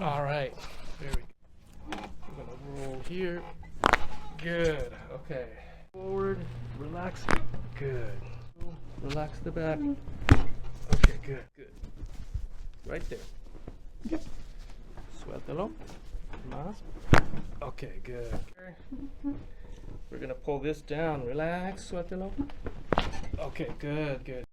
All right. There we go. We're gonna roll here. Good. Okay. Forward. Relax. Good. Relax the back. Okay. Good. Good. Right there. Yep. Suéltalo. Más. Okay. Good. We're gonna pull this down. Relax. Suéltalo. Okay. Good. Good.